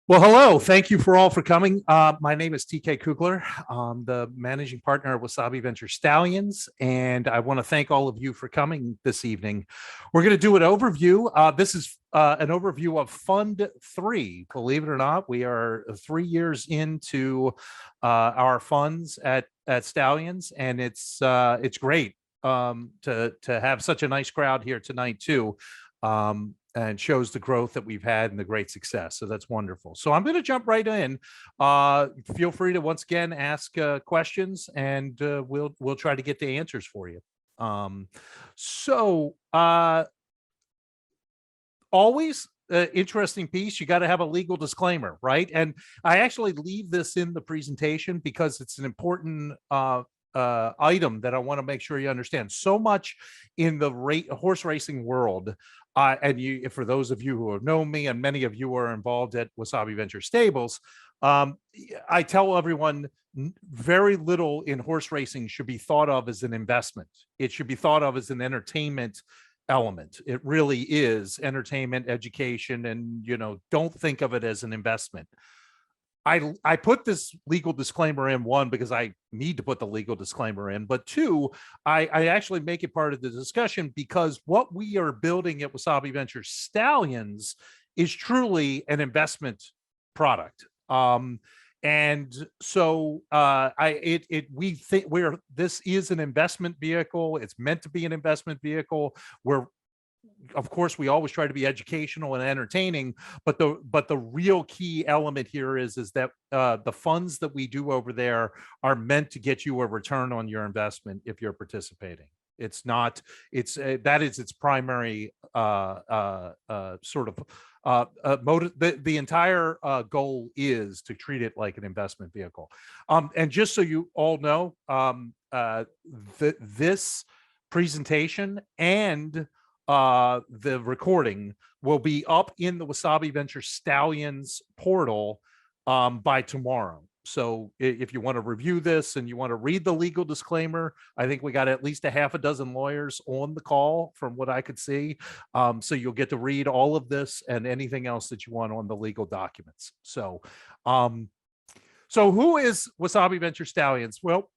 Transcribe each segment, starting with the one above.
Well, hello. Thank you for all for coming. My name is TK Kugler. I'm the managing partner of Wasabi Venture Stallions, and I want to thank all of you for coming this evening. We're going to do an overview. This is an overview of Fund 3. Believe it or not, we are 3 years into our funds at Stallions, and it's great to have such a nice crowd here tonight too. And shows the growth that we've had and the great success. So that's wonderful. So I'm going to jump right in. Feel free to once again ask questions, and we'll try to get the answers for you. So always interesting piece. You got to have a legal disclaimer, right? And I actually leave this in the presentation because it's an important item that I want to make sure you understand. So much in the horse racing world, and for those of you who have known me, and many of you are involved at Wasabi Venture Stables, I tell everyone very little in horse racing should be thought of as an investment. It should be thought of as an entertainment element. It really is entertainment, education, and don't think of it as an investment. I put this legal disclaimer in, one, because I need to put the legal disclaimer in, but two, I actually make it part of the discussion because what we are building at Wasabi Venture Stallions is truly an investment product. And so we think this is an investment vehicle. It's meant to be an investment vehicle. Of course, we always try to be educational and entertaining, but the real key element here is that the funds that we do over there are meant to get you a return on your investment if you're participating. It's not. That is its primary sort of motive. The entire goal is to treat it like an investment vehicle. And just so you all know, this presentation and the recording will be up in the Wasabi Venture Stallions portal by tomorrow. So if you want to review this and you want to read the legal disclaimer, I think we got at least a half a dozen lawyers on the call from what I could see. So you'll get to read all of this and anything else that you want on the legal documents. So who is Wasabi Venture Stallions? Well,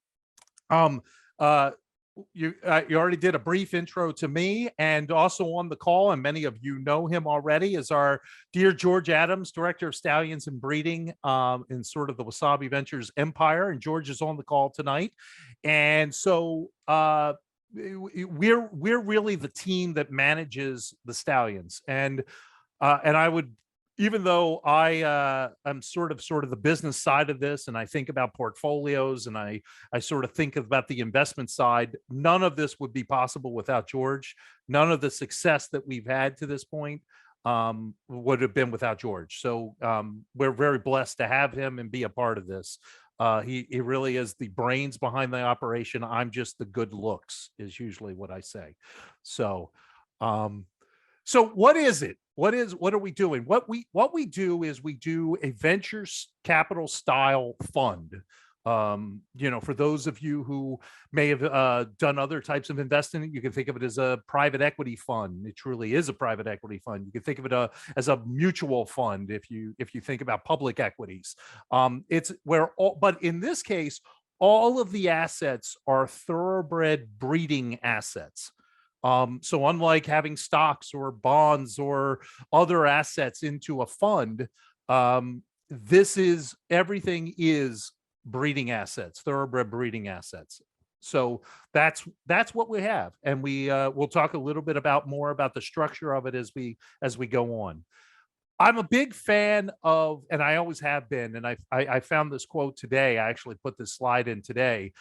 you already did a brief intro to me, and also on the call, and many of you know him already, is our dear George Adams, Director of Stallions and Breeding in sort of the Wasabi Ventures empire. And George is on the call tonight. And so we're really the team that manages the Stallions. And I would, even though I'm sort of the business side of this, and I think about portfolios, and I sort of think about the investment side, none of this would be possible without George. None of the success that we've had to this point would have been without George. So we're very blessed to have him and be a part of this. He really is the brains behind the operation. I'm just the good looks, is usually what I say. So what is it? What are we doing? What we do is we do a venture capital style fund. For those of you who may have done other types of investing, you can think of it as a private equity fund. It truly is a private equity fund. You can think of it as a mutual fund if you think about public equities. But in this case, all of the assets are thoroughbred breeding assets. So unlike having stocks or bonds or other assets into a fund, everything is breeding assets, thoroughbred breeding assets. So that's what we have, and we'll talk a little bit more about the structure of it as we go on. I'm a big fan of, and I always have been, and I found this quote today. I actually put this slide in today.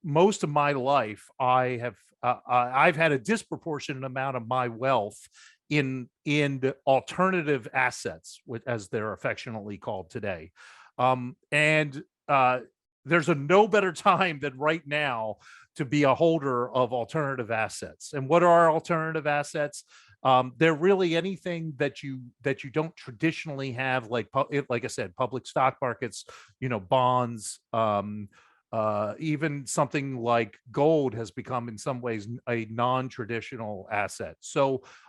Most of my life, I've had a disproportionate amount of my wealth in alternative assets, as they're affectionately called today. There's no better time than right now to be a holder of alternative assets. And what are alternative assets? They're really anything that you don't traditionally have, like I said, public stock markets, bonds. Even something like gold has become in some ways a non-traditional asset.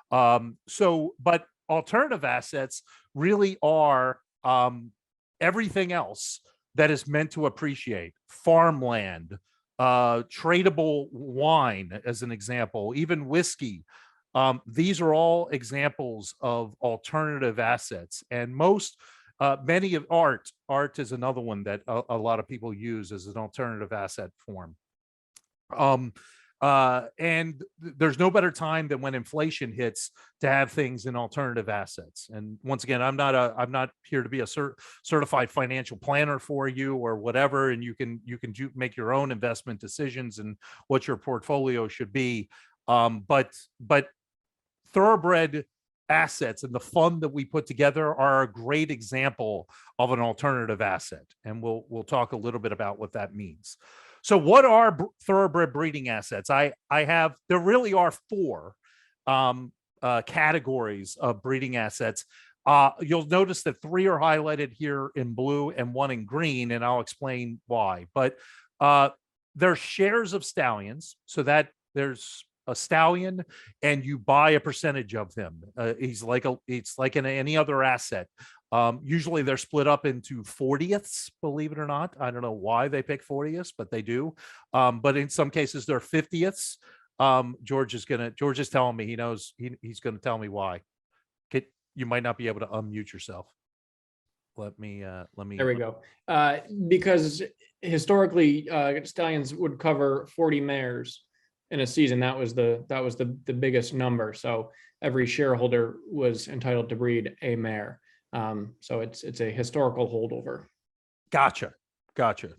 But alternative assets really are everything else that is meant to appreciate, farmland, tradable wine, as an example, even whiskey. These are all examples of alternative assets, and many of art is another one that a lot of people use as an alternative asset form. And there's no better time than when inflation hits to have things in alternative assets. And once again, I'm not here to be a certified financial planner for you or whatever. And you can make your own investment decisions and what your portfolio should be. But Thoroughbred assets and the fund that we put together are a great example of an alternative asset. And we'll talk a little bit about what that means. So what are thoroughbred breeding assets? There really are four categories of breeding assets. You'll notice that three are highlighted here in blue and one in green, and I'll explain why. But there's shares of stallions, so that there's a stallion and you buy a percentage of him. It's like in any other asset. Usually they're split up into 40ths, believe it or not. I don't know why they pick 40ths, but they do. But in some cases they're 50ths. George is telling me he's going to tell me why. You might not be able to unmute yourself. Let me. There we go. Because historically, stallions would cover 40 mares in a season. That was the biggest number. So every shareholder was entitled to breed a mare. So it's a historical holdover. Gotcha.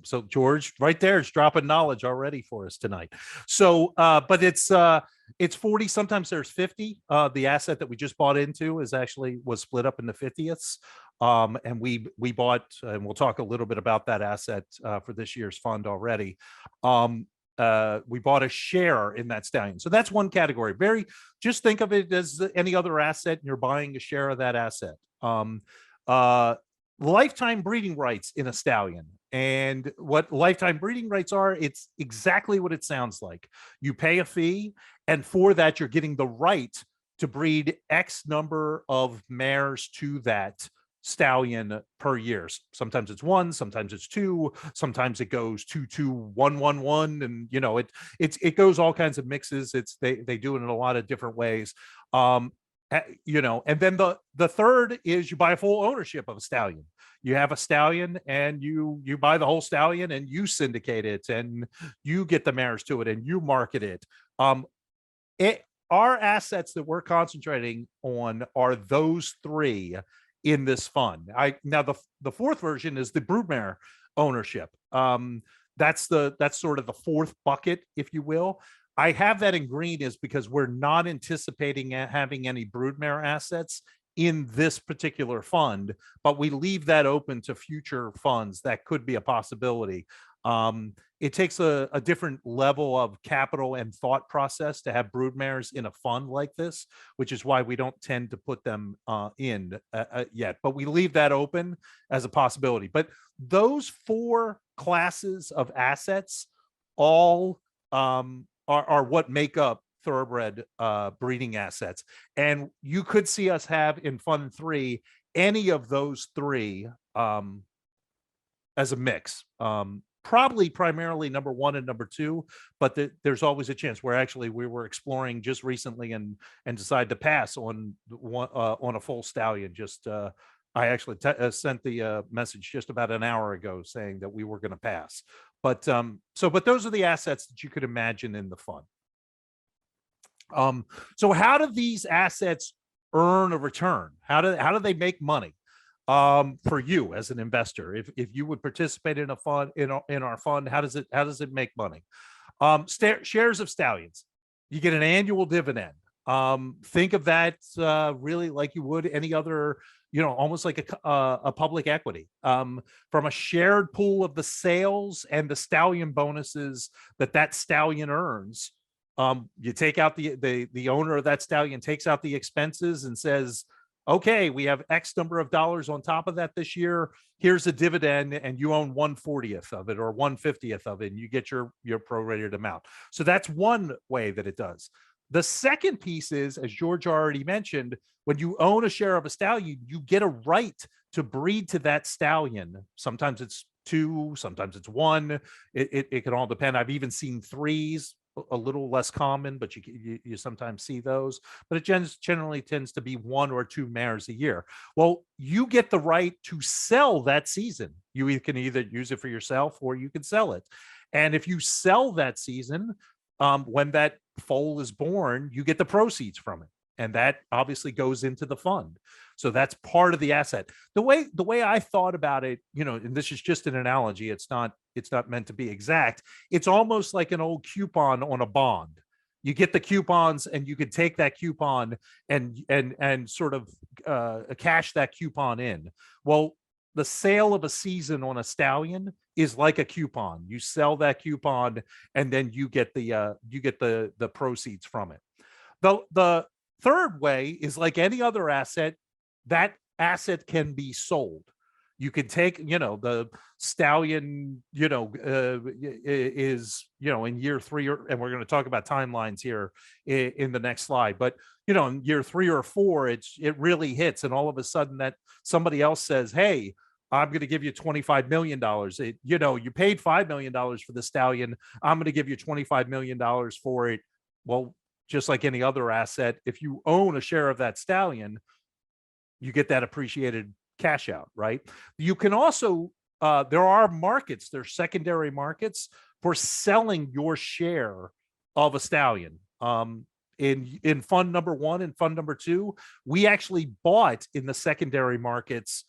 So George, right there, is dropping knowledge already for us tonight. So, but it's 40. Sometimes there's 50. The asset that we just bought into was split up into 50ths. And we bought, and we'll talk a little bit about that asset for this year's fund already. We bought a share in that stallion. So that's one category. Just think of it as any other asset, and you're buying a share of that asset. Lifetime breeding rights in a stallion. And what lifetime breeding rights are, it's exactly what it sounds like. You pay a fee, and for that, you're getting the right to breed X number of mares to that stallion per year. Sometimes it's one, sometimes it's two, sometimes it goes 2, 2, 1, 1, 1, and it goes all kinds of mixes. They do it in a lot of different ways. And then the third is you buy full ownership of a stallion. You have a stallion and you buy the whole stallion and you syndicate it and you get the mares to it and you market it. Our assets that we're concentrating on are those three in this fund. Now the fourth version is the broodmare ownership. That's sort of the fourth bucket, if you will. I have that in green is because we're not anticipating having any broodmare assets in this particular fund, but we leave that open to future funds. That could be a possibility. It takes a different level of capital and thought process to have broodmares in a fund like this, which is why we don't tend to put them in yet, but we leave that open as a possibility. But those four classes of assets all are what make up thoroughbred breeding assets. And you could see us have in fund 3 any of those three as a mix. Probably primarily number 1 and number 2, but there's always a chance. We were exploring just recently and decided to pass on a full stallion. I actually sent the message just about an hour ago saying that we were going to pass. But those are the assets that you could imagine in the fund. So how do these assets earn a return? How do they make money? For you as an investor, if you would participate in a fund in our fund, how does it make money? Shares of stallions, you get an annual dividend. Think of that really like you would any other, almost like a public equity, from a shared pool of the sales and the stallion bonuses that stallion earns. You take out the owner of that stallion takes out the expenses and says, okay, we have X number of dollars on top of that this year. Here's a dividend, and you own 1/40th of it or 1/50th of it, and you get your prorated amount. So that's one way that it does. The second piece is, as George already mentioned, when you own a share of a stallion, you get a right to breed to that stallion. Sometimes it's two, sometimes it's one. It can all depend. I've even seen threes, a little less common, but you sometimes see those. But it generally tends to be one or two mares a year. Well, you get the right to sell that season. You can either use it for yourself or you can sell it. And if you sell that season, when that foal is born, you get the proceeds from it. And that obviously goes into the fund. So that's part of the asset. The way I thought about it, and this is just an analogy, it's not meant to be exact. It's almost like an old coupon on a bond. You get the coupons and you could take that coupon and sort of cash that coupon in. Well, the sale of a season on a stallion is like a coupon. You sell that coupon and then you get the proceeds from it. The third way is like any other asset. That asset can be sold. You can take, the stallion, is, in year 3, and we're going to talk about timelines here in the next slide. But, in year 3 or 4, it really hits. And all of a sudden that somebody else says, hey, I'm going to give you $25 million. You paid $5 million for the stallion. I'm going to give you $25 million for it. Well, just like any other asset, if you own a share of that stallion, you get that appreciated cash out, right? You can also, there are markets, there's secondary markets for selling your share of a stallion. In fund number 1 and fund number 2, we actually bought in the secondary markets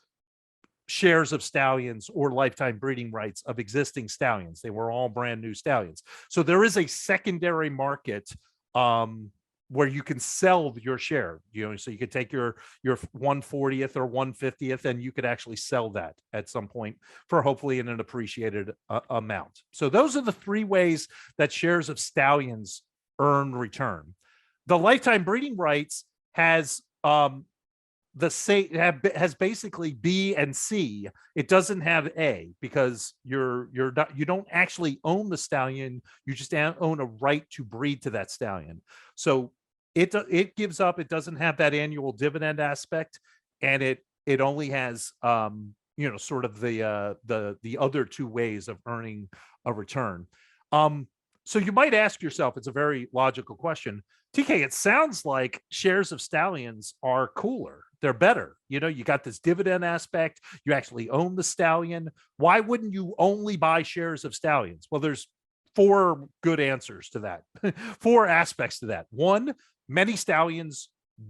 shares of stallions or lifetime breeding rights of existing stallions. They were all brand new stallions. So there is a secondary market where you can sell your share, so you could take your 1/40th or 1/50th, and you could actually sell that at some point for hopefully an appreciated amount. So those are the 3 ways that shares of stallions earn return. The lifetime breeding rights has has basically B and C. It doesn't have A because you don't actually own the stallion. You just own a right to breed to that stallion. So it gives up. It doesn't have that annual dividend aspect, and it only has sort of the other 2 ways of earning a return. So you might ask yourself, it's a very logical question, TK, it sounds like shares of stallions are cooler. They're better. You got this dividend aspect. You actually own the stallion. Why wouldn't you only buy shares of stallions? Well, there's 4 good answers to that, 4 aspects to that. 1, many stallions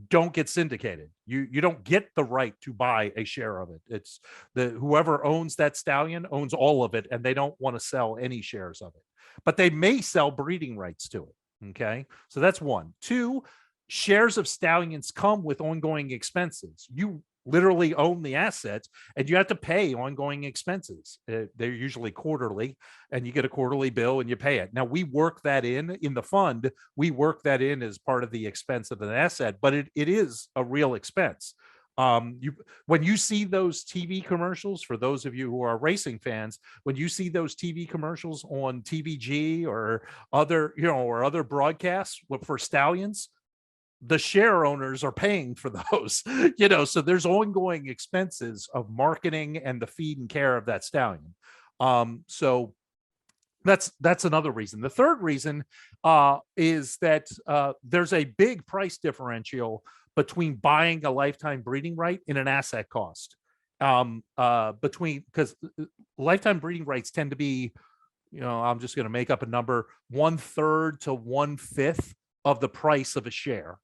don't get syndicated. You don't get the right to buy a share of it. It's whoever owns that stallion owns all of it, and they don't want to sell any shares of it. But they may sell breeding rights to it. Okay, so that's 1. 2, shares of stallions come with ongoing expenses. You literally own the asset and you have to pay ongoing expenses. They're usually quarterly, and you get a quarterly bill and you pay it. Now we work that in the fund. We work that in as part of the expense of an asset, but it is a real expense. When you see those TV commercials, for those of you who are racing fans, when you see those TV commercials on TVG or other broadcasts for stallions, the share owners are paying for those, so there's ongoing expenses of marketing and the feed and care of that stallion. So that's another reason. The third reason is that there's a big price differential between buying a lifetime breeding right and an asset cost. Because lifetime breeding rights tend to be, I'm just going to make up a number, 1/3 to 1/5 of the price of a share.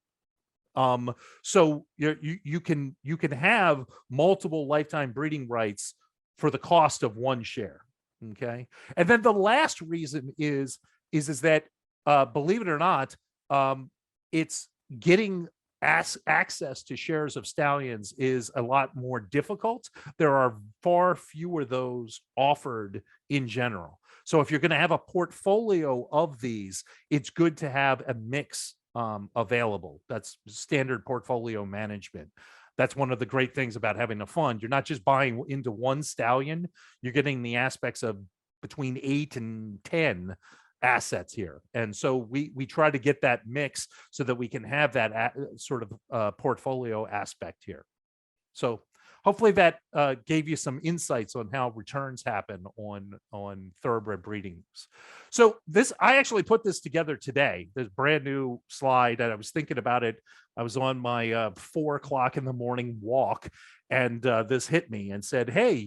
So you can have multiple lifetime breeding rights for the cost of 1 share. Okay. And then the last reason is that, believe it or not, it's getting access to shares of stallions is a lot more difficult. There are far fewer those offered in general. So if you're going to have a portfolio of these, it's good to have a mix available. That's standard portfolio management. That's one of the great things about having a fund. You're not just buying into one stallion. You're getting the aspects of between 8 and 10 assets here. And so we try to get that mix so that we can have that sort of portfolio aspect here. So hopefully that gave you some insights on how returns happen on thoroughbred breedings. So I actually put this together today, this brand new slide, and I was thinking about it. I was on my 4 o'clock in the morning walk, and this hit me and said, hey,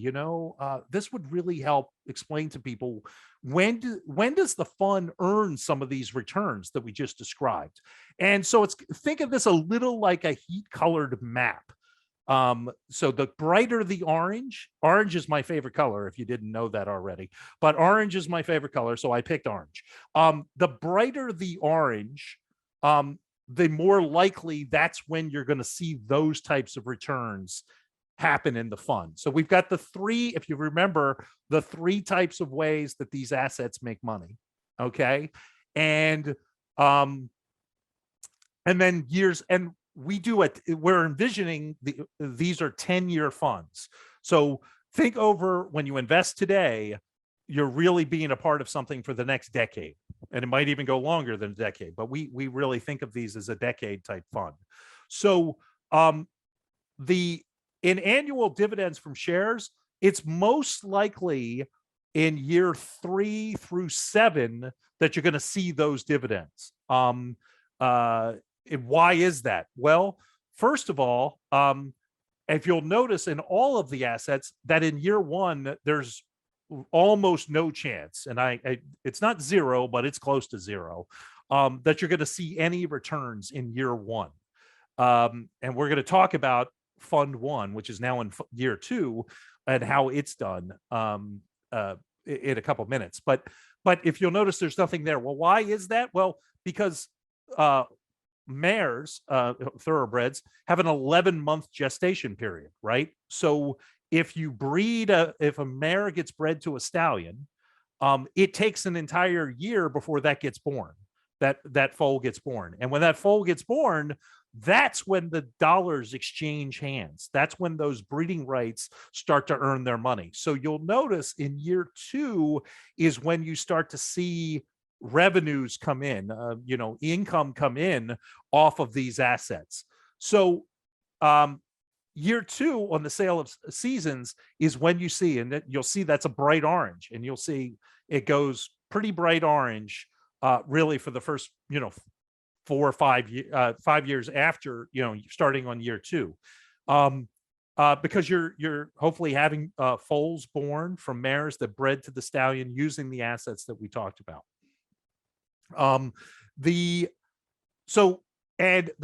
this would really help explain to people when does the fund earn some of these returns that we just described. And so think of this a little like a heat colored map. So the brighter the orange is my favorite color, if you didn't know that already, but orange is my favorite color. So I picked orange. The brighter the orange, the more likely that's when you're going to see those types of returns happen in the fund. So we've got if you remember, the 3 types of ways that these assets make money. Okay. And then years, and we're envisioning these are 10-year funds. So think over when you invest today, you're really being a part of something for the next decade. And it might even go longer than a decade, but we really think of these as a decade type fund. So in annual dividends from shares, it's most likely in year 3 through 7 that you're going to see those dividends. Why is that? Well, first of all, if you'll notice in all of the assets that in year 1, there's almost no chance, and it's not 0, but it's close to 0, that you're going to see any returns in year 1. And we're going to talk about Fund 1, which is now in year 2, and how it's done in a couple minutes. But if you'll notice, there's nothing there. Well, why is that? Well, because mares, thoroughbreds, have an 11-month gestation period, right? So if you if a mare gets bred to a stallion, it takes an entire year before that gets born, that foal gets born. And when that foal gets born, that's when the dollars exchange hands. That's when those breeding rights start to earn their money. So you'll notice in year 2 is when you start to see revenues come in, income come in off of these assets. So year 2 on the sale of seasons is when you see, and you'll see that's a bright orange, and you'll see it goes pretty bright orange really for the first 4 or 5 years after starting on year 2, because you're hopefully having foals born from mares that bred to the stallion using the assets that we talked about. And the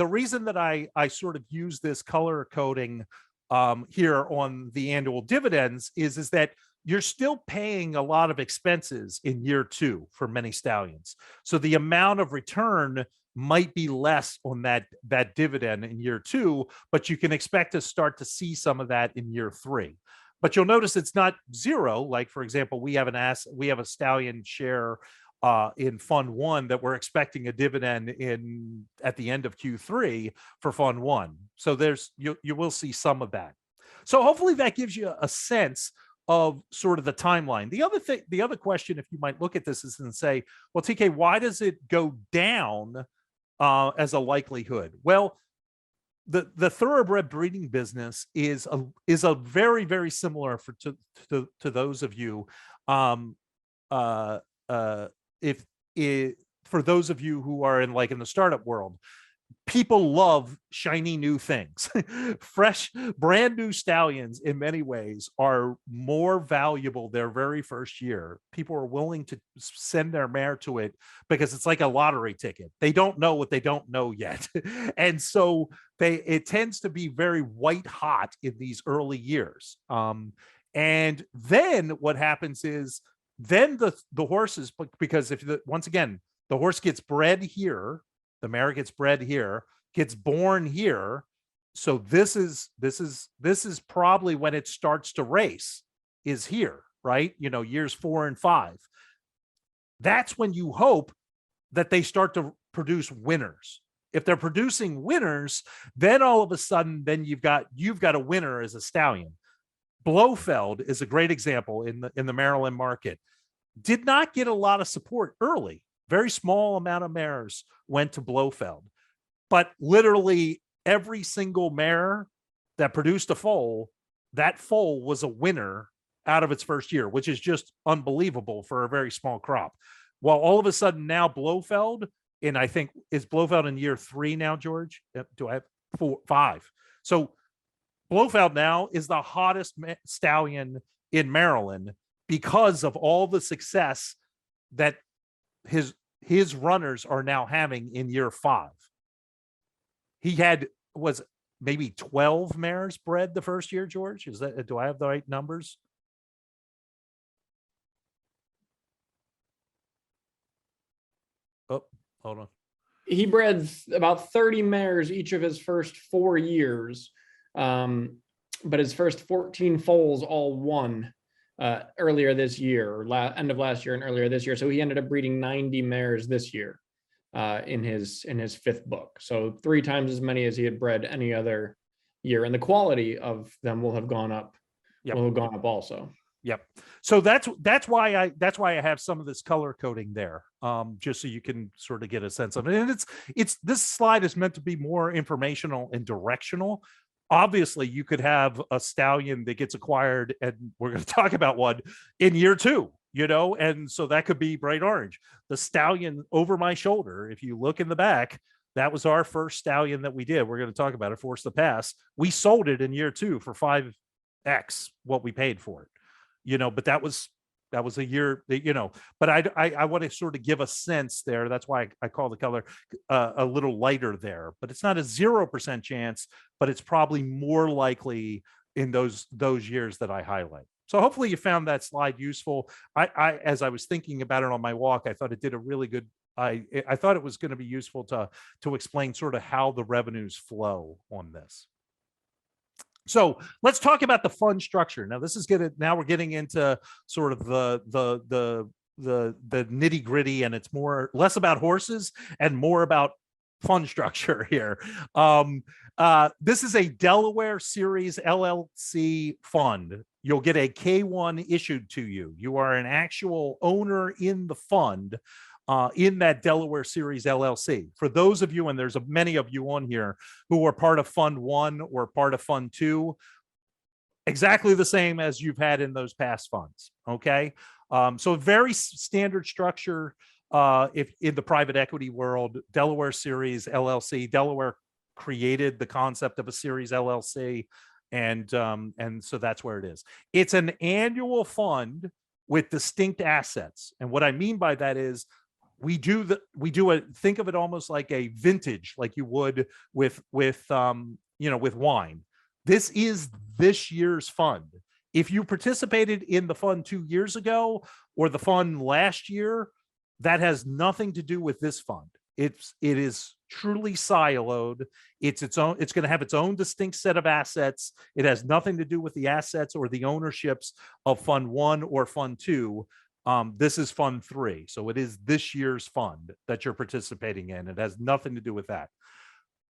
reason that I sort of use this color coding here on the annual dividends is that you're still paying a lot of expenses in year 2 for many stallions. So the amount of return might be less on that dividend in year 2, but you can expect to start to see some of that in year 3. But you'll notice it's not 0. Like, for example, we have a stallion share in Fund 1 that we're expecting a dividend at the end of Q3 for Fund 1. So you will see some of that. So hopefully that gives you a sense of sort of the timeline. The other question, if you might look at this, is and say, well, TK, why does it go down as a likelihood? Well, the thoroughbred breeding business is a very, very similar to those of you for those of you who are in the startup world. People love shiny new things. Fresh, brand new stallions in many ways are more valuable their very first year. People are willing to send their mare to it because it's like a lottery ticket. They don't know what they don't know yet. And so it tends to be very white hot in these early years. And then what happens is then the horses, because once again, the horse gets bred here, the mare gets bred here, gets born here. So this is probably when it starts to race, is here, right? Years 4 and 5. That's when you hope that they start to produce winners. If they're producing winners, then all of a sudden, then you've got a winner as a stallion. Blofeld is a great example in the Maryland market. did not get a lot of support early. Very small amount of mares went to Blofeld, but literally every single mare that produced a foal, that foal was a winner out of its first year, which is just unbelievable for a very small crop. While all of a sudden now Blofeld, and I think is Blofeld in year 3 now, George? Do I have 4, 5? So Blofeld now is the hottest stallion in Maryland because of all the success that his runners are now having in year 5. He was maybe 12 mares bred the first year, George. Do I have the right numbers? Oh, hold on. He bred about 30 mares each of his first 4 years. But his first 14 foals all won earlier this year, or end of last year and earlier this year. So he ended up breeding 90 mares this year in his 5th book. So 3 times as many as he had bred any other year, and the quality of them will have gone up. Yep. Will have gone up also. Yep. So that's why I have some of this color coding there, just so you can sort of get a sense of it. And it's this slide is meant to be more informational and directional. Obviously, you could have a stallion that gets acquired, and we're going to talk about one in year 2, and so that could be bright orange. The stallion over my shoulder, if you look in the back, that was our first stallion that we did. We're going to talk about it, Force the Pass. We sold it in year 2 for 5x what we paid for it, but that was a year that, but I want to sort of give a sense there. That's why I call the color a little lighter there, but it's not a 0% chance, but it's probably more likely in those years that I highlight. So hopefully you found that slide useful. As I was thinking about it on my walk, I thought it did a really good, I thought it was going to be useful to explain sort of how the revenues flow on this. So let's talk about the fund structure. Now now we're getting into sort of the nitty gritty, and it's less about horses and more about fund structure here. This is a Delaware Series LLC fund. You'll get a K1 issued to you. You are an actual owner in the fund. In that Delaware Series LLC. For those of you, and there's many of you on here who are part of Fund 1 or part of Fund 2, exactly the same as you've had in those past funds, okay? So very standard structure if in the private equity world, Delaware Series LLC. Delaware created the concept of a Series LLC, and so that's where it is. It's an annual fund with distinct assets. And what I mean by that is think of it almost like a vintage, like you would with wine. This is this year's fund. If you participated in the fund 2 years ago or the fund last year, that has nothing to do with this fund. It is truly siloed. It's going to have its own distinct set of assets. It has nothing to do with the assets or the ownerships of Fund 1 or Fund 2. This is Fund 3. So it is this year's fund that you're participating in. It has nothing to do with that.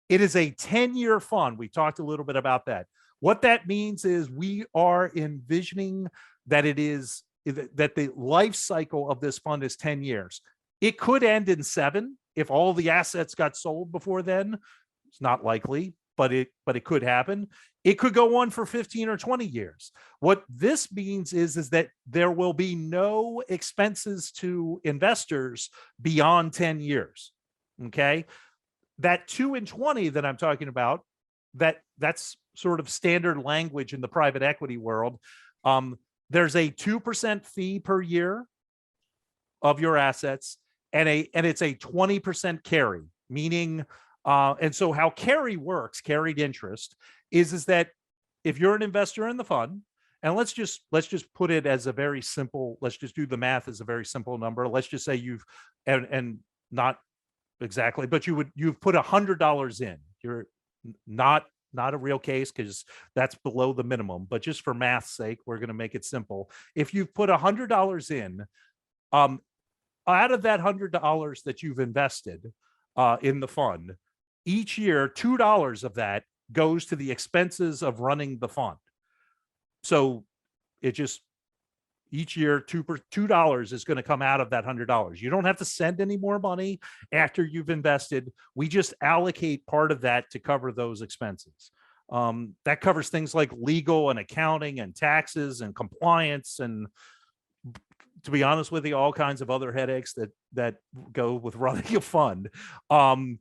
It is a 10-year fund. We talked a little bit about that. What that means is we are envisioning that that the life cycle of this fund is 10 years. It could end in 7 if all the assets got sold before then. It's not likely, but it could happen. It could go on for 15 or 20 years. What this means is that there will be no expenses to investors beyond 10 years. Okay. That 2 and 20 that I'm talking about, that's sort of standard language in the private equity world. There's a 2% fee per year of your assets, and it's a 20% carry, meaning, and so how carry works, carried interest, is that if you're an investor in the fund, and let's just put it as a very simple, let's just do the math as a very simple number. Let's just say you've, and not exactly, but you've put $100 in. You're not a real case because that's below the minimum, but just for math's sake, we're going to make it simple. If you've put $100 in, out of that $100 that you've invested in the fund, each year, $2 of that goes to the expenses of running the fund. So it just each year, $2 is going to come out of that $100. You don't have to send any more money after you've invested. We just allocate part of that to cover those expenses. That covers things like legal and accounting and taxes and compliance, and to be honest with you, all kinds of other headaches that go with running a fund. So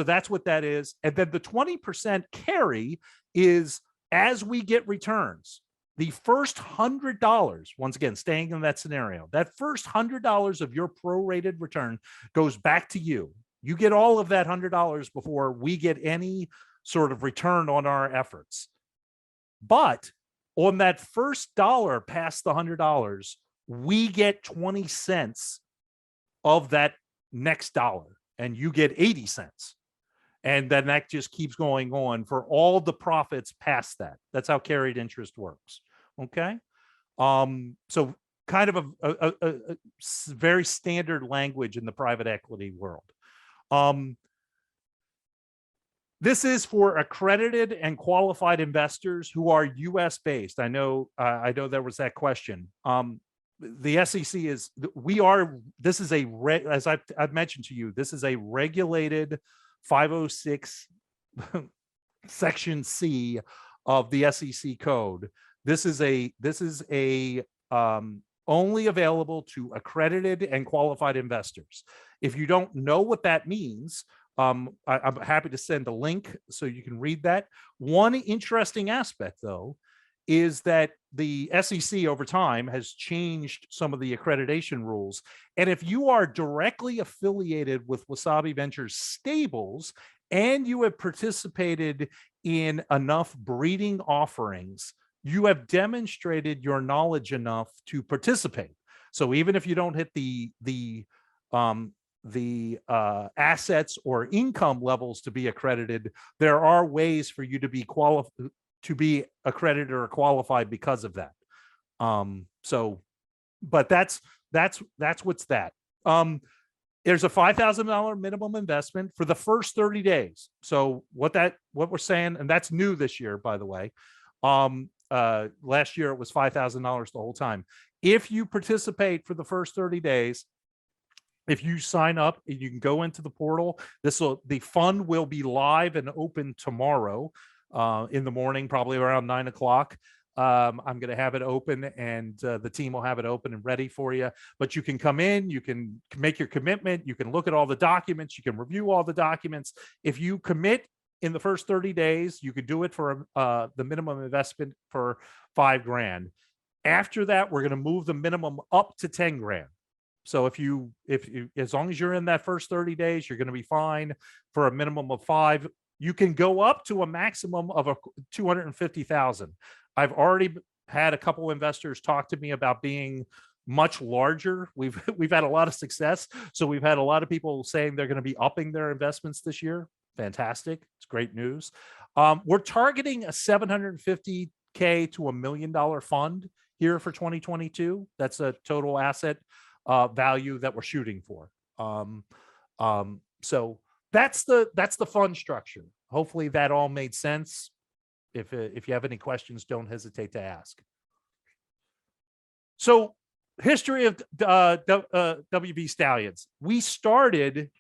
that's what that is. And then the 20% carry is as we get returns. The first $100, once again, staying in that scenario, that first $100 of your prorated return goes back to you. You get all of that $100 before we get any sort of return on our efforts. But on that first dollar past the $100, we get 20 cents of that next dollar, and you get 80 cents. And then that just keeps going on for all the profits past that. That's how carried interest works. Okay. So kind of a very standard language in the private equity world. This is for accredited and qualified investors who are US based. I know there was that question. The SEC is, this is as I've mentioned to you, this is a regulated 506 section C of the SEC code. This is only available to accredited and qualified investors. If you don't know what that means, I'm happy to send a link so you can read that. One interesting aspect, though, is that the SEC over time has changed some of the accreditation rules. And if you are directly affiliated with Wasabi Ventures stables and you have participated in enough breeding offerings, you have demonstrated your knowledge enough to participate. So even if you don't hit the assets or income levels to be accredited, there are ways for you to be accredited or qualified because of that. But that's what's that. There's a $5,000 minimum investment for the first 30 days. So what we're saying, and that's new this year, by the way. Last year it was $5,000 the whole time. If you participate for the first 30 days, if you sign up, you can go into the portal. The fund will be live and open tomorrow in the morning, probably around 9 o'clock. I'm going to have it open, and the team will have it open and ready for you. But you can come in, you can make your commitment, you can look at all the documents, you can review all the documents. If you commit in the first 30 days, you could do it for the minimum investment for $5,000. After that, we're going to move the minimum up to $10,000. So if as long as you're in that first 30 days, you're going to be fine for a minimum of $5,000. You can go up to a maximum of $250,000. I've already had a couple investors talk to me about being much larger. We've had a lot of success. So we've had a lot of people saying they're going to be upping their investments this year. Fantastic. It's great news. We're targeting a $750K to $1 million fund here for 2022. That's a total asset value that we're shooting for. So that's the fund structure. Hopefully that all made sense. If you have any questions, don't hesitate to ask. So history of WV Stallions. We started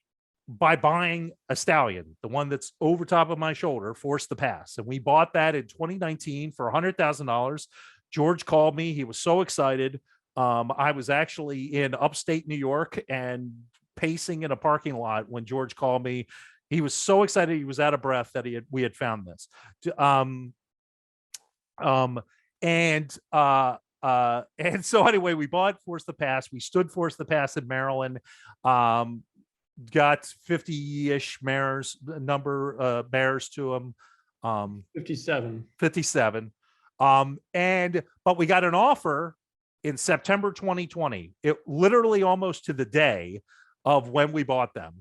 by buying a stallion, the one that's over top of my shoulder, Force the Pass. And we bought that in 2019 for $100,000. George called me. He was so excited. I was actually in upstate New York and pacing in a parking lot when George called me. He was so excited. He was out of breath that we had found this. And so anyway, we bought Force the Pass. We stood Force the Pass in Maryland. Got 50-ish mares to them. 57. But we got an offer in September 2020. It literally almost to the day of when we bought them.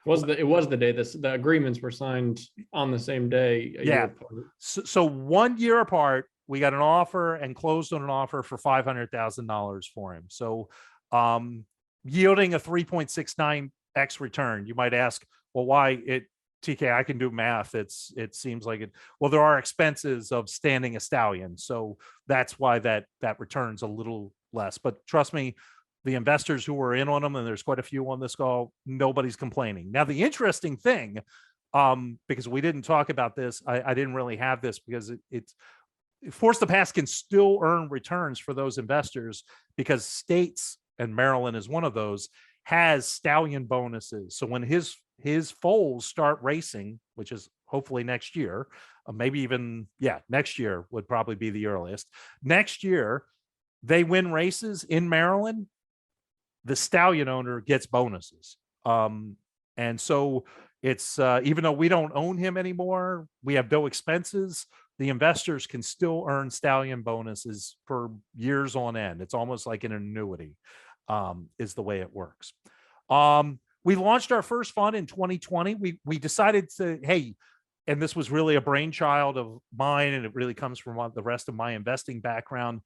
It was the day the agreements were signed on the same day. So 1 year apart, we got an offer and closed on an offer for $500,000 for him. So yielding a 3.69x return. You might ask, well, why? TK, I can do math. It seems like it. Well, there are expenses of standing a stallion, so that's why that returns a little less. But trust me, the investors who were in on them, and there's quite a few on this call, nobody's complaining. Now, the interesting thing, because we didn't talk about this, I didn't really have this because it's Force the Pass can still earn returns for those investors because states, and Maryland is one of those, has stallion bonuses. So when his foals start racing, which is hopefully next year, maybe even, next year would probably be the earliest. Next year, they win races in Maryland, the stallion owner gets bonuses. And so it's, even though we don't own him anymore, we have no expenses, the investors can still earn stallion bonuses for years on end. It's almost like an annuity, is the way it works. We launched our first fund in 2020. We decided to, hey, and this was really a brainchild of mine, and it really comes from the rest of my investing background.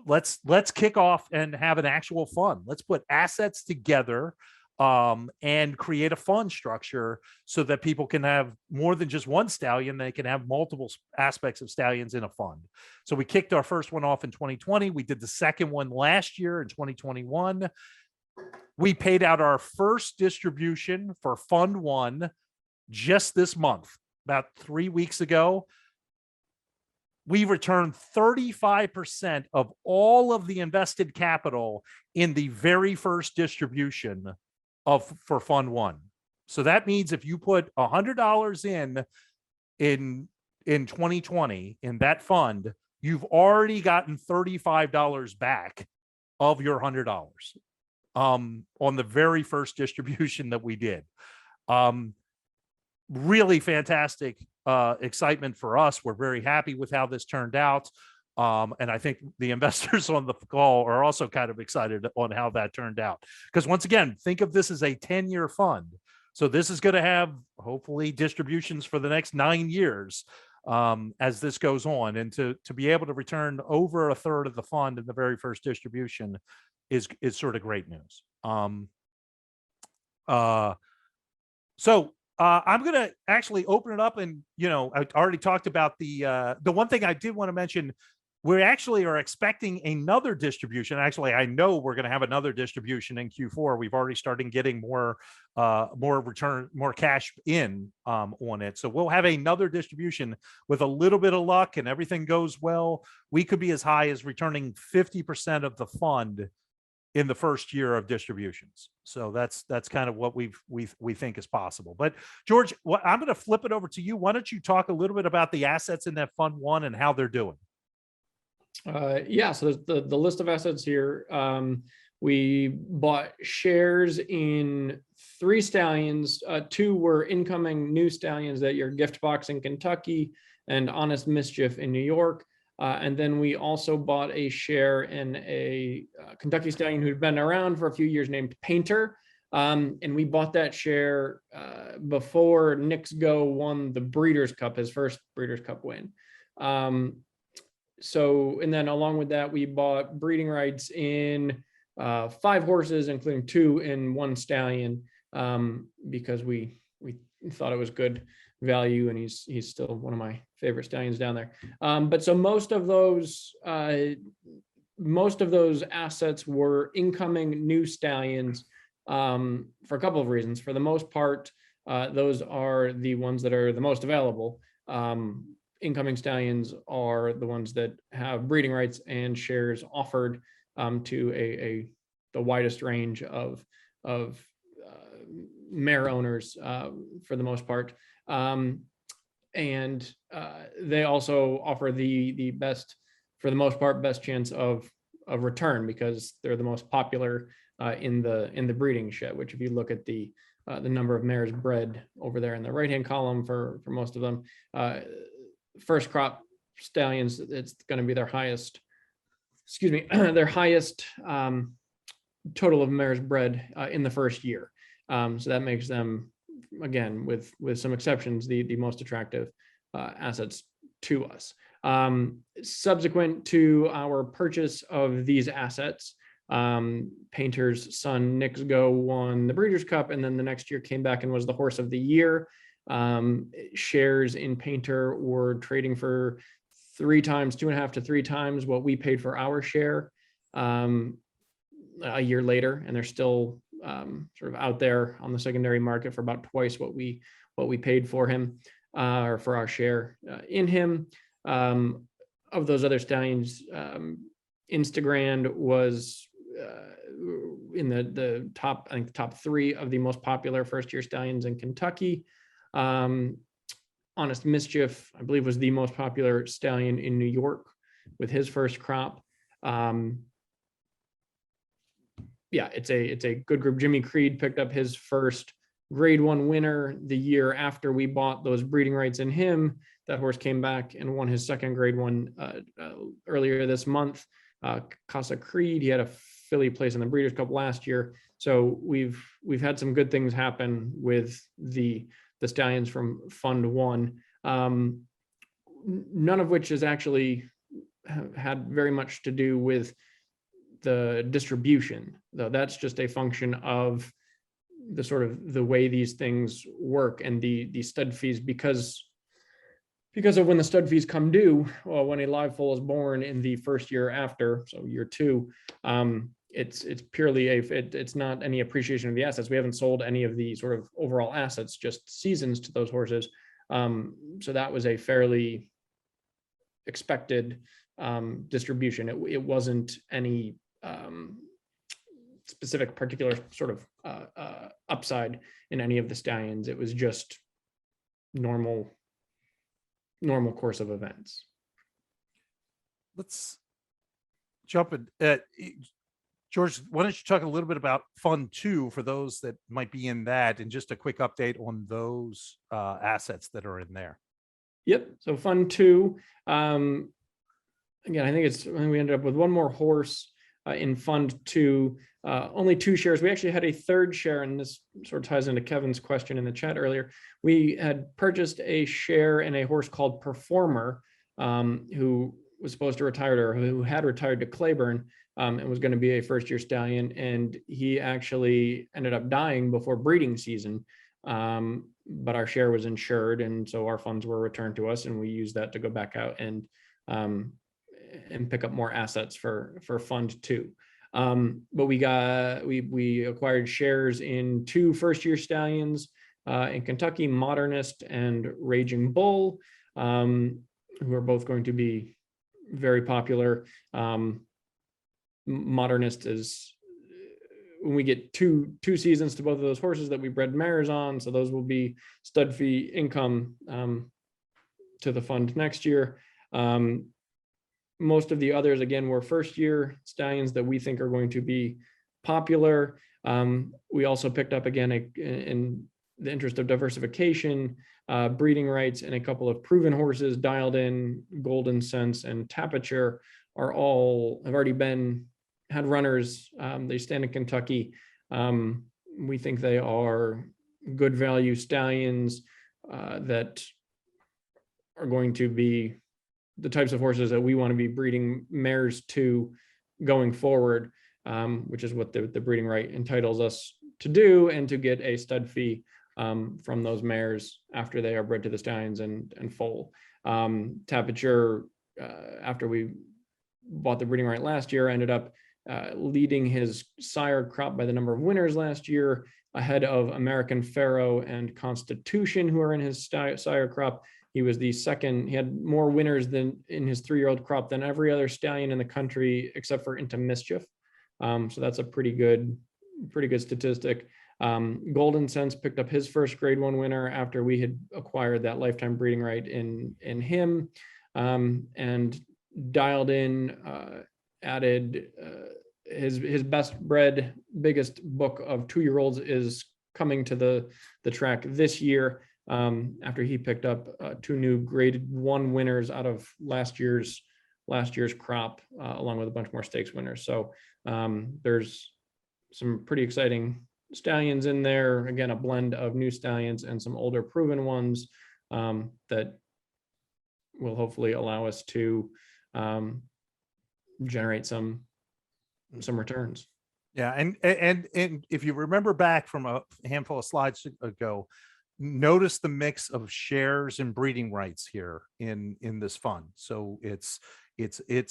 Let's kick off and have an actual fund. Let's put assets together and create a fund structure so that people can have more than just one stallion. They can have multiple aspects of stallions in a fund. So we kicked our first one off in 2020. We did the second one last year in 2021. We paid out our first distribution for Fund 1 just this month, about 3 weeks ago. We returned 35% of all of the invested capital in the very first distribution for Fund 1. So that means if you put $100 in 2020 in that fund, you've already gotten $35 back of your $100 on the very first distribution that we did. Really fantastic excitement for us. We're very happy with how this turned out. And I think the investors on the call are also kind of excited on how that turned out. Because once again, think of this as a 10-year fund. So this is going to have hopefully distributions for the next 9 years as this goes on. And to be able to return over a third of the fund in the very first distribution is sort of great news. So I'm going to actually open it up, and I already talked about the one thing I did want to mention. We actually are expecting another distribution. Actually, I know we're going to have another distribution in Q4. We've already started getting more return, more cash in on it. So we'll have another distribution with a little bit of luck and everything goes well. We could be as high as returning 50% of the fund in the first year of distributions. So that's kind of what we think is possible. But George, I'm going to flip it over to you. Why don't you talk a little bit about the assets in that Fund 1 and how they're doing? So there's the list of assets here. We bought shares in 3 stallions. 2 were incoming new stallions that your Gift Box in Kentucky and Honest Mischief in New York. And then we also bought a share in a Kentucky stallion who'd been around for a few years named Painter. And we bought that share before Knicks Go won the Breeders' Cup, his first Breeders' Cup win. And then along with that, we bought breeding rights in 5 horses, including 2 in 1 stallion, because we thought it was good value, and he's still one of my favorite stallions down there. But so most of those assets were incoming new stallions for a couple of reasons. For the most part, those are the ones that are the most available. Incoming stallions are the ones that have breeding rights and shares offered to the widest range of mare owners for the most part. And they also offer the best, for the most part, best chance of return, because they're the most popular in the breeding shed, which if you look at the number of mares bred over there in the right-hand column for most of them, first crop stallions, it's going to be their highest, their highest total of mares bred in the first year. So that makes them, again, with some exceptions, the most attractive assets to us. Subsequent to our purchase of these assets, Painter's son Knicks Go won the Breeders' Cup, and then the next year came back and was the horse of the year. Shares in Painter were trading for 3 times, 2.5 to 3 times what we paid for our share a year later, and they're still sort of out there on the secondary market for about twice what we paid for him or for our share in him. Of those other stallions, Instagram was in the top, I think the top 3 of the most popular first year stallions in Kentucky. Honest Mischief, I believe, was the most popular stallion in New York with his first crop. Yeah, it's a good group. Jimmy Creed picked up his first grade 1 winner the year after we bought those breeding rights in him. That horse came back and won his second grade 1 earlier this month. Casa Creed, he had a filly place in the Breeders' Cup last year. So we've had some good things happen with the stallions from Fund 1. None of which has actually had very much to do with the distribution, though. That's just a function of the sort of the way these things work, and the stud fees, because of when the stud fees come due, well, when a live foal is born in the first year after, so year 2, it's purely it's not any appreciation of the assets. We haven't sold any of the sort of overall assets, just seasons to those horses. So that was a fairly expected distribution. It wasn't any specific particular sort of upside in any of the stallions. It was just normal course of events. Let's jump in. George, why don't you talk a little bit about Fund 2 for those that might be in that, and just a quick update on those assets that are in there. Yep. So Fund 2, again, I think we ended up with one more horse in Fund 2, only 2 shares. We actually had a third share, and this sort of ties into Kevin's question in the chat earlier. We had purchased a share in a horse called Performer, who was supposed to retire, or who had retired to Claiborne, and was going to be a first-year stallion, and he actually ended up dying before breeding season. But our share was insured, and so our funds were returned to us, and we used that to go back out and pick up more assets for Fund 2. But we acquired shares in 2 first-year stallions in Kentucky, Modernist and Raging Bull, who are both going to be very popular. Modernist is, when we get two seasons to both of those horses that we bred mares on, so those will be stud fee income to the fund next year. Most of the others, again, were first year stallions that we think are going to be popular. We also picked up, again, in the interest of diversification, breeding rights, and a couple of proven horses. Dialed In, Golden Sense, and Tapiture have already had runners. They stand in Kentucky. We think they are good value stallions that are going to be the types of horses that we want to be breeding mares to going forward, which is what the breeding right entitles us to do, and to get a stud fee from those mares after they are bred to the stallions and foal. Tapiture, after we bought the breeding right last year, ended up leading his sire crop by the number of winners last year, ahead of American Pharaoh and Constitution, who are in his sire crop. He was the second. He had more winners than in his 3-year-old crop than every other stallion in the country, except for Into Mischief. So that's a pretty good statistic. Golden Sense picked up his first grade 1 winner after we had acquired that lifetime breeding right in him, and Dialed In added his best bred, biggest book of 2-year-olds is coming to the track this year, after he picked up 2 new grade 1 winners out of last year's crop, along with a bunch more stakes winners. So there's some pretty exciting stallions in there. Again, a blend of new stallions and some older proven ones that will hopefully allow us to generate some returns. Yeah, and if you remember back from a handful of slides ago, notice the mix of shares and breeding rights here in this fund. So it's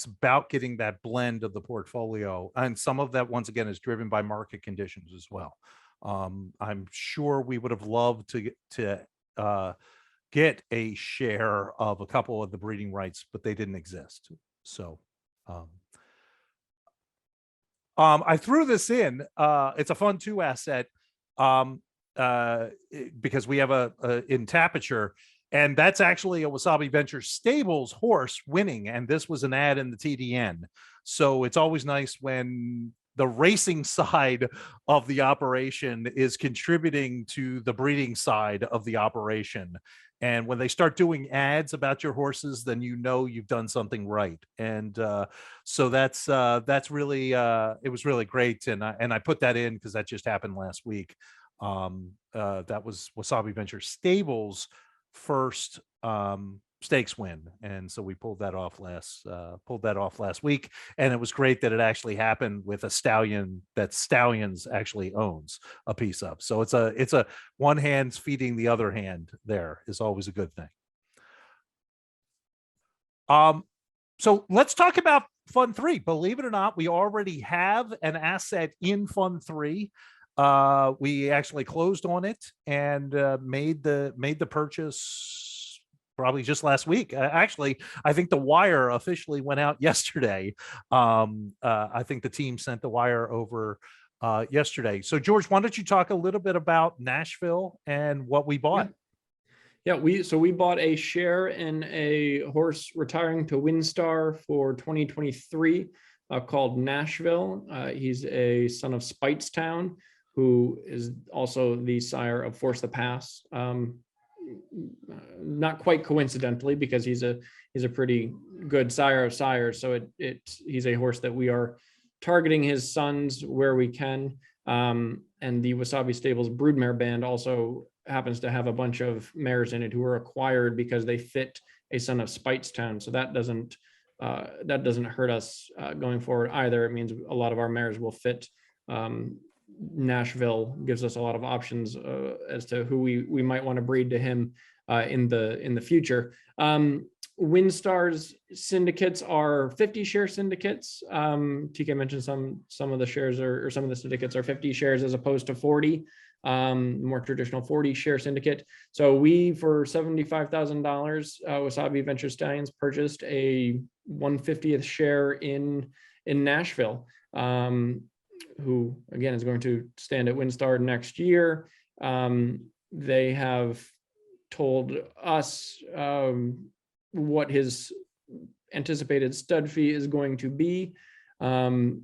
about getting that blend of the portfolio, and some of that once again is driven by market conditions as well. I'm sure we would have loved to get a share of a couple of the breeding rights, but they didn't exist. So I threw this in. It's a Fund 2 asset because we have a in Tapiture, and that's actually a Wasabi Ventures Stables horse winning, and this was an ad in the TDN. So it's always nice when the racing side of the operation is contributing to the breeding side of the operation. And when they start doing ads about your horses, then you know you've done something right. And so that's really it was really great. And I put that in because that just happened last week. That was Wasabi Venture Stables' first stakes win, and so we pulled that off last week, and it was great that it actually happened with a stallion that Stallions actually owns a piece of. So it's a one hand's feeding the other hand. There is always a good thing. So let's talk about Fund 3. Believe it or not, we already have an asset in Fund 3. We actually closed on it and made the purchase probably just last week. Actually, I think the wire officially went out yesterday. I think the team sent the wire over yesterday. So George, why don't you talk a little bit about Nashville and what we bought? Yeah, we bought a share in a horse retiring to WinStar for 2023 called Nashville. He's a son of Spitestown, who is also the sire of Force the Pass. Not quite coincidentally, because he's a pretty good sire of sires. So he's a horse that we are targeting his sons where we can. And the Wasabi Stables broodmare band also happens to have a bunch of mares in it who were acquired because they fit a son of Spitestown. So that doesn't hurt us going forward either. It means a lot of our mares will fit. Nashville gives us a lot of options as to who we might want to breed to him in the future. WinStar's syndicates are 50 share syndicates. TK mentioned some of the shares or some of the syndicates are 50 shares as opposed to 40. More traditional 40 share syndicate. So we, for $75,000, Wasabi Venture Stallions purchased a 1/50th share in Nashville. Who again is going to stand at WinStar next year. They have told us what his anticipated stud fee is going to be. The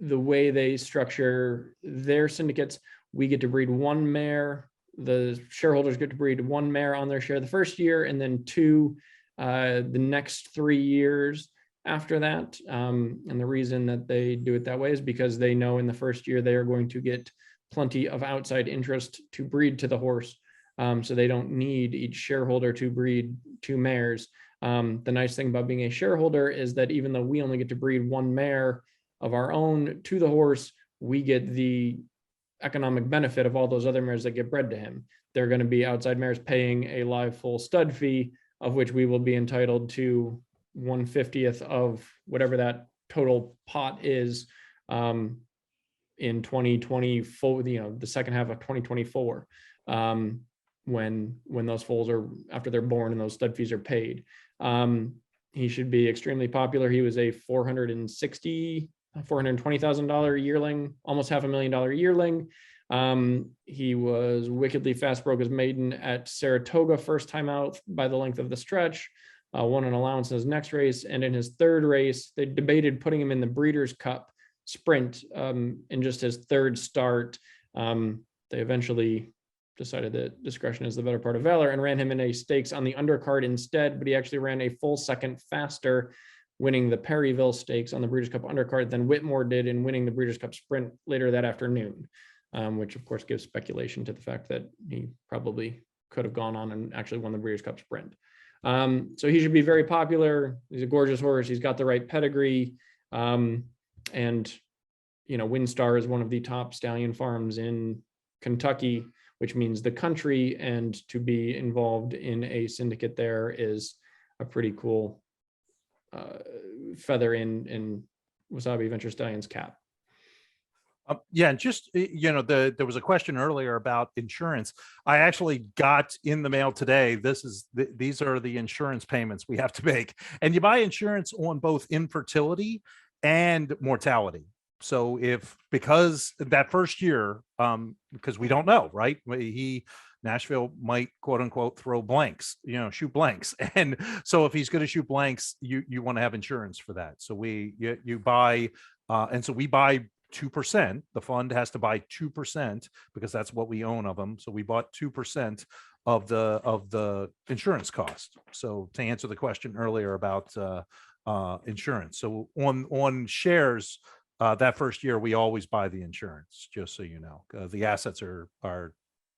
way they structure their syndicates, we get to breed one mare. The shareholders get to breed one mare on their share the first year, and then two the next 3 years after that. And the reason that they do it that way is because they know in the first year they are going to get plenty of outside interest to breed to the horse. So they don't need each shareholder to breed two mares. The nice thing about being a shareholder is that even though we only get to breed one mare of our own to the horse, we get the economic benefit of all those other mares that get bred to him. They're going to be outside mares paying a live full stud fee, of which we will be entitled to 1/50th of whatever that total pot is in 2024, the second half of 2024, when those foals are, after they're born and those stud fees are paid. He should be extremely popular. He was a $420,000 yearling, almost $500,000 yearling. He was wickedly fast, broke his maiden at Saratoga first time out by the length of the stretch. Won an allowance in his next race, and in his third race, they debated putting him in the Breeders' Cup Sprint in just his third start. They eventually decided that discretion is the better part of valor and ran him in a stakes on the undercard instead, but he actually ran a full second faster, winning the Perryville Stakes on the Breeders' Cup undercard than Whitmore did in winning the Breeders' Cup Sprint later that afternoon, which of course gives speculation to the fact that he probably could have gone on and actually won the Breeders' Cup Sprint. So he should be very popular. He's a gorgeous horse. He's got the right pedigree. And, WinStar is one of the top stallion farms in Kentucky. which means the country, and to be involved in a syndicate there is a pretty cool feather in Wasabi Venture Stallions cap. Yeah, and just, there was a question earlier about insurance. I actually got in the mail today. These are the insurance payments we have to make, and you buy insurance on both infertility and mortality. So because that first year, because we don't know, right? Nashville might quote unquote throw blanks, shoot blanks. And so if he's going to shoot blanks, you want to have insurance for that. So you buy, and so we buy 2%. The fund has to buy 2% because that's what we own of them. So we bought 2% of the insurance cost. So to answer the question earlier about insurance, so on shares, that first year we always buy the insurance, just so you know. The assets are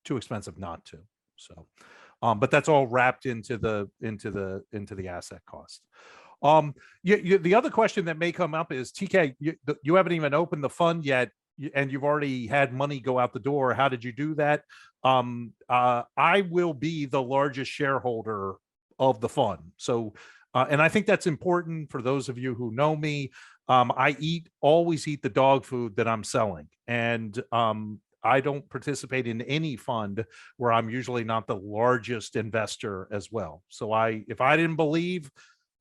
too expensive not to. So, but that's all wrapped into the asset cost. The other question that may come up is, TK, you haven't even opened the fund yet, and you've already had money go out the door. How did you do that? I will be the largest shareholder of the fund. So, and I think that's important for those of you who know me. I always eat the dog food that I'm selling. And I don't participate in any fund where I'm usually not the largest investor as well. So if I didn't believe,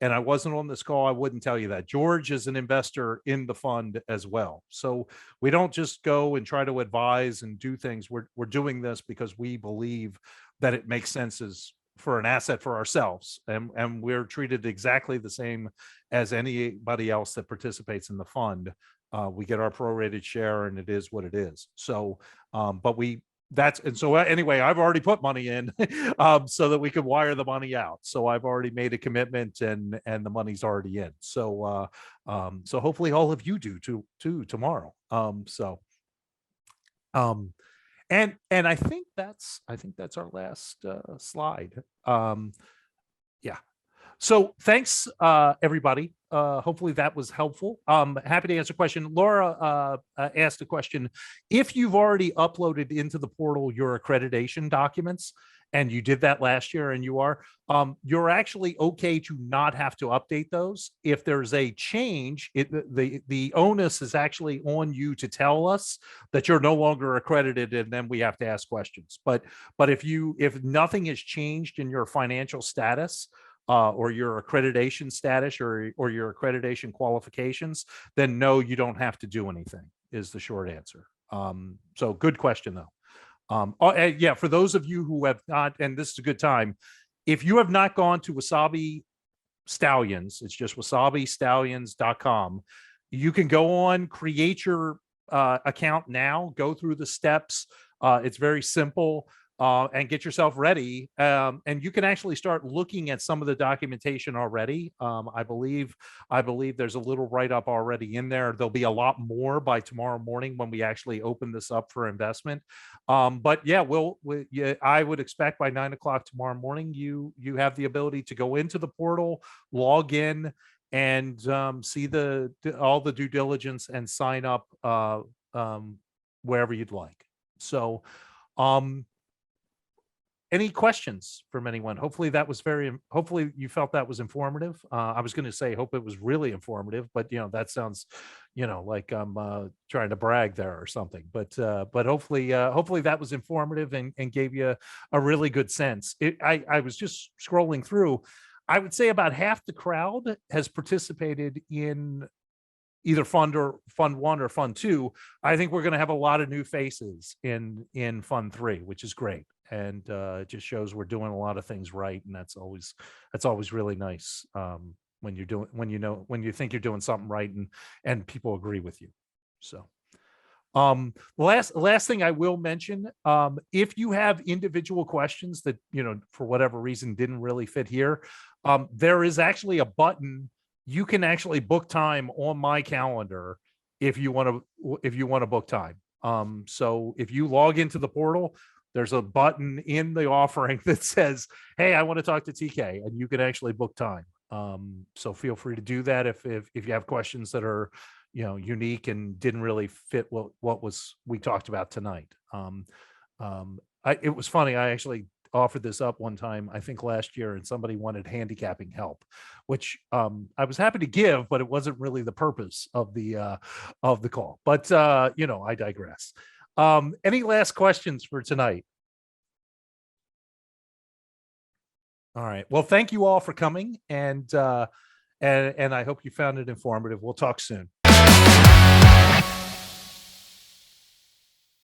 and I wasn't on this call, I wouldn't tell you that. George is an investor in the fund as well. So we don't just go and try to advise and do things. We're doing this because we believe that it makes sense for an asset for ourselves. And we're treated exactly the same as anybody else that participates in the fund. We get our prorated share, and it is what it is. So, anyway, I've already put money in so that we could wire the money out. So I've already made a commitment, and the money's already in. So so hopefully all of you do too tomorrow. And I think that's our last slide. Yeah. So thanks, everybody. Hopefully that was helpful. Happy to answer a question. Laura asked a question. If you've already uploaded into the portal your accreditation documents, and you did that last year, and you're actually okay to not have to update those. If there's a change, the onus is actually on you to tell us that you're no longer accredited, and then we have to ask questions. But if nothing has changed in your financial status, or your accreditation status, or your accreditation qualifications, then no, you don't have to do anything, is the short answer. So good question though. Yeah, for those of you who have not, and this is a good time, if you have not gone to Wasabi Stallions, it's just wasabistallions.com. You can go on, create your account now, go through the steps. It's very simple. And get yourself ready. And you can actually start looking at some of the documentation already. I believe there's a little write-up already in there. There'll be a lot more by tomorrow morning when we actually open this up for investment. But yeah, I would expect by 9 o'clock tomorrow morning, you have the ability to go into the portal, log in, and see all the due diligence and sign up wherever you'd like. So, any questions from anyone? Hopefully you felt that was informative. I was going to say, hope it was really informative, but that sounds, like I'm trying to brag there or something, but hopefully that was informative and gave you a really good sense. I was just scrolling through. I would say about half the crowd has participated in either fund 1 or fund 2. I think we're going to have a lot of new faces in fund 3, which is great. And it just shows we're doing a lot of things right, and that's always really nice when you think you're doing something right and people agree with you. So, last thing I will mention, if you have individual questions that for whatever reason didn't really fit here, there is actually a button. You can actually book time on my calendar if you want to book time. So if you log into the portal, there's a button in the offering that says, "Hey, I want to talk to TK," and you can actually book time. So feel free to do that if you have questions that are unique and didn't really fit what we talked about tonight. it was funny. I actually offered this up one time, I think last year, and somebody wanted handicapping help, which I was happy to give, but it wasn't really the purpose of the call. But I digress. Any last questions for tonight? All right. Well, thank you all for coming, and I hope you found it informative. We'll talk soon.